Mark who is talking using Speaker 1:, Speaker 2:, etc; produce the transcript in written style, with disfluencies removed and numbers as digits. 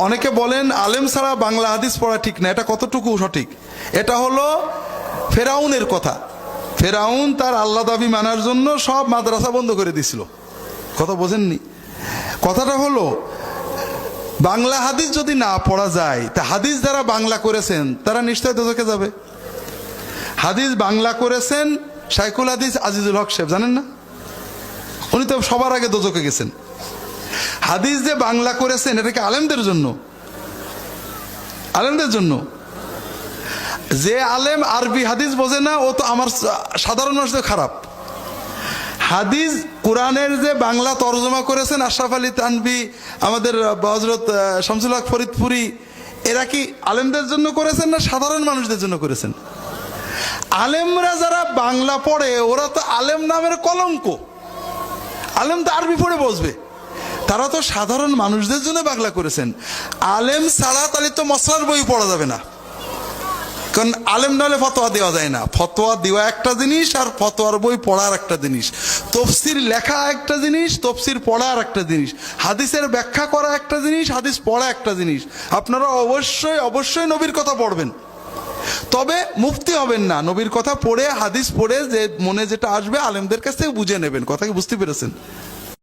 Speaker 1: অনেকে বলেন আলেম ছাড়া বাংলা হাদিস পড়া ঠিক না, এটা কতটুকু সঠিক? এটা হলো ফেরাউনের কথা। ফেরাউন তার আল্লাহ দাবি মানার জন্য সব মাদ্রাসা বন্ধ করে দিছিল। কথা বোঝেননি? কথাটা হলো বাংলা হাদিস যদি না পড়া যায় তা হাদিস যারা বাংলা করেছেন তারা নিশ্চয় দোজখে যাবে। হাদিস বাংলা করেছেন শাইখুল হাদিস আজিজুল হক সাহেব, জানেন না? উনি তো সবার আগে দোজখে গেছেন। হাদিস যে বাংলা করেছেন এটা কি আলেমদের জন্য? আলেমদের জন্য। যে আলেম আরবি হাদিস বোঝে না ও তো আমার সাধারণ মানুষদের খারাপ। হাদিস কোরআনের যে বাংলা তরজমা করেছেন আশরাফ আলী তানভী, আমাদের হযরত শামসুল হক ফরিদপুরি, এরা কি আলেমদের জন্য করেছেন না সাধারণ মানুষদের জন্য করেছেন? আলেমরা যারা বাংলা পড়ে ওরা তো আলেম নামের কলঙ্ক। আলেম তো আরবি পড়ে বসবে, তারা তো সাধারণ মানুষদের জন্য বাংলা করেছেন। আলেম ছাড়া তাহলে তো মসলার বই পড়া যাবে না, কারণ আলেম নাহলে ফতোয়া দেওয়া যায় না। ফতোয়া দেওয়া একটা জিনিস আর ফতোয়ার বই পড়ার একটা জিনিস। তফসির লেখা একটা জিনিস, তফসির পড়া আর একটা জিনিস। হাদিসের ব্যাখ্যা করা একটা জিনিস, হাদিস পড়া একটা জিনিস। আপনারা অবশ্যই অবশ্যই নবীর কথা পড়বেন, তবে মুফতি হবেন না। নবীর কথা পড়ে হাদিস পড়ে যে মনে যেটা আসবে আলেমদের কাছ থেকে বুঝে নেবেন। কথা কি বুঝতে পেরেছেন?